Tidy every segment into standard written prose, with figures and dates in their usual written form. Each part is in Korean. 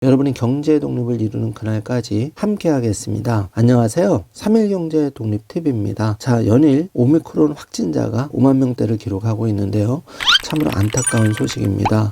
여러분이 경제 독립을 이루는 그날까지 함께 하겠습니다. 안녕하세요. 3일 경제 독립 TV입니다. 자, 연일 오미크론 확진자가 5만 명대를 기록하고 있는데요. 참으로 안타까운 소식입니다.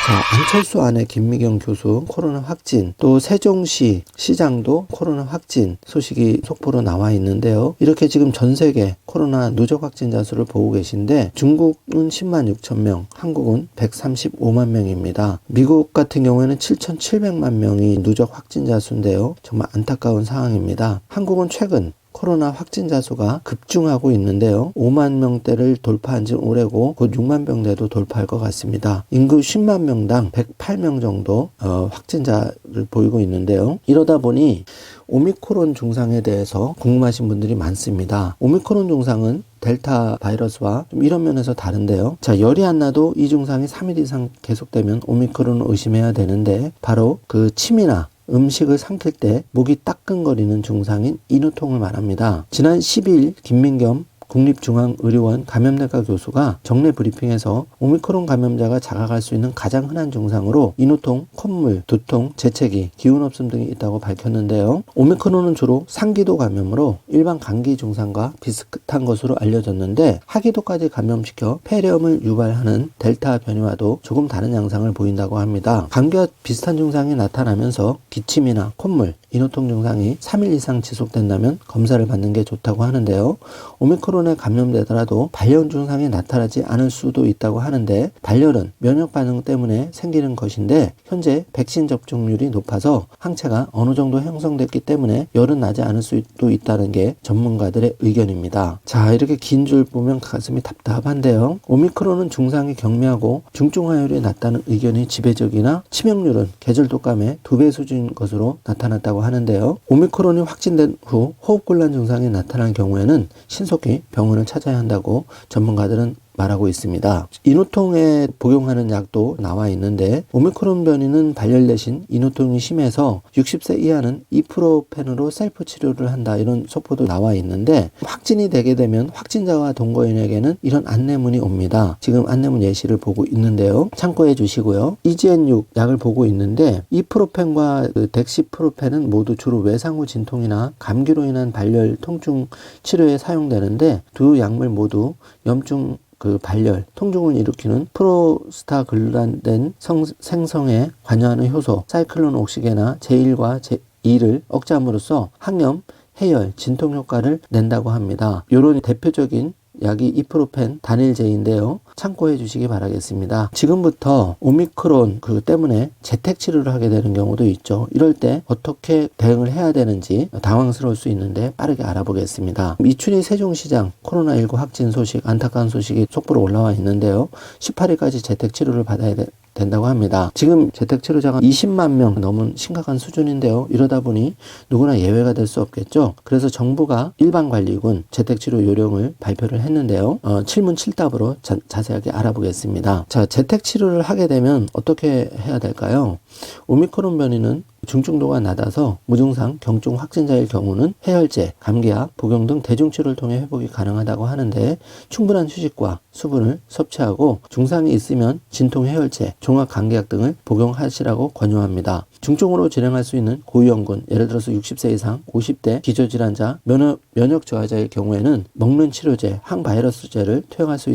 자, 안철수 아내 김미경 교수 코로나 확진, 또 세종시 시장도 코로나 확진 소식이 속보로 나와 있는데요. 이렇게 지금 전 세계 코로나 누적 확진자 수를 보고 계신데 중국은 10만 6천 명, 한국은 135만 명입니다. 미국 같은 경우에는 7,700만 명이 누적 확진자 수인데요. 정말 안타까운 상황입니다. 한국은 최근 코로나 확진자 수가 급증하고 있는데요. 5만 명대를 돌파한 지 오래고 곧 6만 명대도 돌파할 것 같습니다. 인구 10만 명당 108명 정도 확진자를 보이고 있는데요. 이러다 보니 오미크론 증상에 대해서 궁금하신 분들이 많습니다. 오미크론 증상은 델타 바이러스와 좀 이런 면에서 다른데요. 자, 열이 안 나도 이 증상이 3일 이상 계속되면 오미크론을 의심해야 되는데 바로 그 침이나 음식을 삼킬 때 목이 따끔거리는 증상인 인후통을 말합니다. 지난 10일 김민겸 국립중앙의료원 감염내과 교수가 정례 브리핑에서 오미크론 감염자가 자각할 수 있는 가장 흔한 증상으로 인후통, 콧물, 두통, 재채기, 기운없음 등이 있다고 밝혔는데요. 오미크론은 주로 상기도 감염으로 일반 감기 증상과 비슷한 것으로 알려졌는데 하기도까지 감염시켜 폐렴을 유발하는 델타 변이와도 조금 다른 양상을 보인다고 합니다. 감기와 비슷한 증상이 나타나면서 기침이나 콧물, 인후통 증상이 3일 이상 지속된다면 검사를 받는 게 좋다고 하는데요. 오미크론에 감염되더라도 발열 증상이 나타나지 않을 수도 있다고 하는데 발열은 면역 반응 때문에 생기는 것인데 현재 백신 접종률이 높아서 항체가 어느 정도 형성됐기 때문에 열은 나지 않을 수도 있다는 게 전문가들의 의견입니다. 자, 이렇게 긴 줄 보면 가슴이 답답한데요. 오미크론은 증상이 경미하고 중증화율이 낮다는 의견이 지배적이나 치명률은 계절 독감의 2배 수준인 것으로 나타났다고 하는데요. 오미크론이 확진된 후 호흡곤란 증상이 나타난 경우에는 신속히 병원을 찾아야 한다고 전문가들은 말하고 있습니다. 인후통에 복용하는 약도 나와 있는데 오미크론 변이는 발열 대신 인후통이 심해서 60세 이하는 이프로펜으로 셀프 치료를 한다, 이런 속보도 나와 있는데 확진이 되게 되면 확진자와 동거인에게는 이런 안내문이 옵니다. 지금 안내문 예시를 보고 있는데요. 참고해 주시고요. EGN6 약을 보고 있는데 이프로펜과 덱시프로펜은 모두 주로 외상 후 진통이나 감기로 인한 발열 통증 치료에 사용되는데 두 약물 모두 염증 발열, 통증을 일으키는 프로스타글란딘 생성에 관여하는 효소 사이클론 옥시게나 제1과 제2를 억제함으로써 항염, 해열, 진통 효과를 낸다고 합니다. 이런 대표적인 약이 이프로펜 단일제인데요. 참고해 주시기 바라겠습니다. 지금부터 오미크론 때문에 재택 치료를 하게 되는 경우도 있죠. 이럴 때 어떻게 대응을 해야 되는지 당황스러울 수 있는데 빠르게 알아보겠습니다. 이춘희 세종시장 코로나19 확진 소식, 안타까운 소식이 속보로 올라와 있는데요. 18일까지 재택 치료를 받아야 된다고 합니다. 지금 재택치료자가 20만 명 넘은 심각한 수준인데요. 이러다 보니 누구나 예외가 될 수 없겠죠. 그래서 정부가 일반관리군 재택치료 요령을 발표를 했는데요. 7문7답으로 자세하게 알아보겠습니다. 자, 재택치료를 하게 되면 어떻게 해야 될까요? 오미크론 변이는 중증도가 낮아서 무증상 경증 확진자의 경우는 해열제, 감기약, 복용 등 대중치료를 통해 회복이 가능하다고 하는데 충분한 휴식과 수분을 섭취하고 증상이 있으면 진통 해열제, 종합 감기약 등을 복용하시라고 권유합니다. 중증으로 진행할 수 있는 고위험군, 예를 들어서 60세 이상, 50대 기저질환자, 면역 저하자의 경우에는 먹는 치료제, 항바이러스제를 투여할 수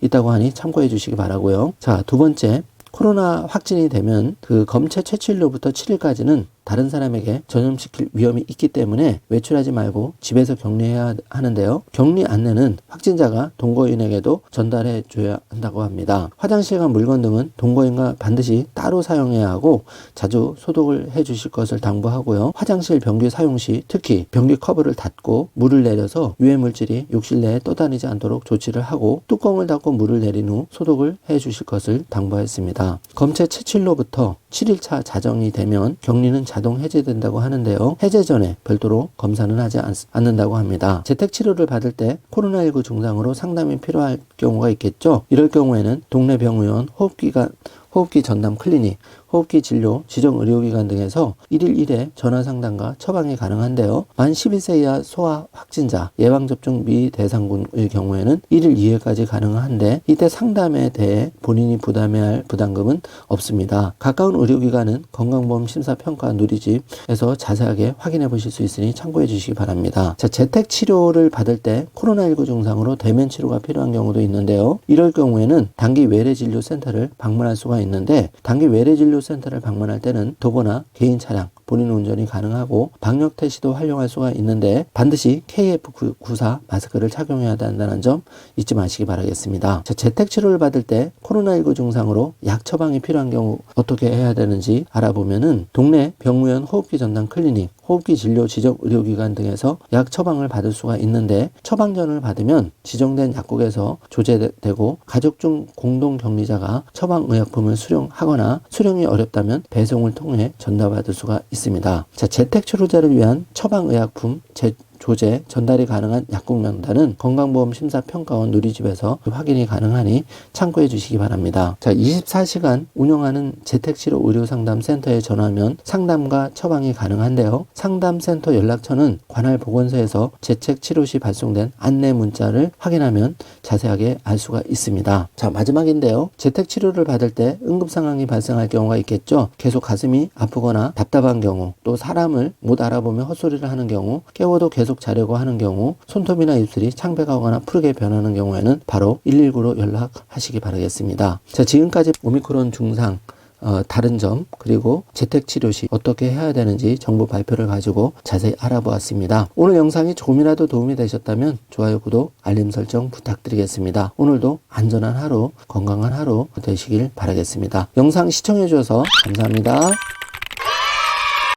있다고 하니 참고해 주시기 바라고요. 자, 두 번째, 코로나 확진이 되면 검체 채취일로부터 7일까지는 다른 사람에게 전염시킬 위험이 있기 때문에 외출하지 말고 집에서 격리해야 하는데요. 격리 안내는 확진자가 동거인에게도 전달해 줘야 한다고 합니다. 화장실과 물건 등은 동거인과 반드시 따로 사용해야 하고 자주 소독을 해 주실 것을 당부하고요. 화장실 변기 사용 시 특히 변기 커브를 닫고 물을 내려서 유해 물질이 욕실 내에 떠다니지 않도록 조치를 하고 뚜껑을 닫고 물을 내린 후 소독을 해 주실 것을 당부했습니다. 검체 채취일로부터 7일차 자정이 되면 격리는 자동 해제된다고 하는데요. 해제 전에 별도로 검사는 하지 않는다고 합니다. 재택치료를 받을 때 코로나19 증상으로 상담이 필요할 경우가 있겠죠. 이럴 경우에는 동네 병의원, 호흡기 전담 클리닉 호흡기 진료, 지정 의료기관 등에서 1일 1회 전화 상담과 처방이 가능한데요. 만 11세 이하 소아 확진자, 예방접종 미대상군의 경우에는 1일 2회까지 가능한데 이때 상담에 대해 본인이 부담해야 할 부담금은 없습니다. 가까운 의료기관은 건강보험심사평가 누리집에서 자세하게 확인해 보실 수 있으니 참고해 주시기 바랍니다. 자, 재택치료를 받을 때 코로나19 증상으로 대면 치료가 필요한 경우도 있는데요. 이럴 경우에는 단기 외래진료센터를 방문할 수가 있는데 단기 외래진료센터를 방문할 때는 도보나 개인 차량, 본인 운전이 가능하고 방역 택시도 활용할 수가 있는데 반드시 KF94 마스크를 착용해야 한다는 점 잊지 마시기 바라겠습니다. 자, 재택치료를 받을 때 코로나19 증상으로 약 처방이 필요한 경우 어떻게 해야 되는지 알아보면은 동네 병무연 호흡기 전담 클리닉, 호흡기 진료 지정 의료기관 등에서 약 처방을 받을 수가 있는데 처방전을 받으면 지정된 약국에서 조제되고 가족 중 공동격리자가 처방의약품을 수령하거나 수령이 어렵다면 배송을 통해 전달받을 수가 있습니다. 자, 재택치료자를 위한 처방의약품 조제, 전달이 가능한 약국 명단은 건강보험심사평가원 누리집에서 확인이 가능하니 참고해 주시기 바랍니다. 자, 24시간 운영하는 재택치료 의료상담센터에 전화하면 상담과 처방이 가능한데요. 상담센터 연락처는 관할 보건소에서 재택치료 시 발송된 안내 문자를 확인하면 자세하게 알 수가 있습니다. 자, 마지막인데요. 재택치료를 받을 때 응급상황이 발생할 경우가 있겠죠. 계속 가슴이 아프거나 답답한 경우, 또 사람을 못 알아보며 헛소리를 하는 경우, 깨워도 계속 자려고 하는 경우, 손톱이나 입술이 창백하거나 푸르게 변하는 경우에는 바로 119로 연락하시기 바라겠습니다. 자, 지금까지 오미크론 증상, 다른 점, 그리고 재택치료 시 어떻게 해야 되는지 정보 발표를 가지고 자세히 알아보았습니다. 오늘 영상이 조금이라도 도움이 되셨다면 좋아요, 구독, 알림 설정 부탁드리겠습니다. 오늘도 안전한 하루, 건강한 하루 되시길 바라겠습니다. 영상 시청해 주셔서 감사합니다.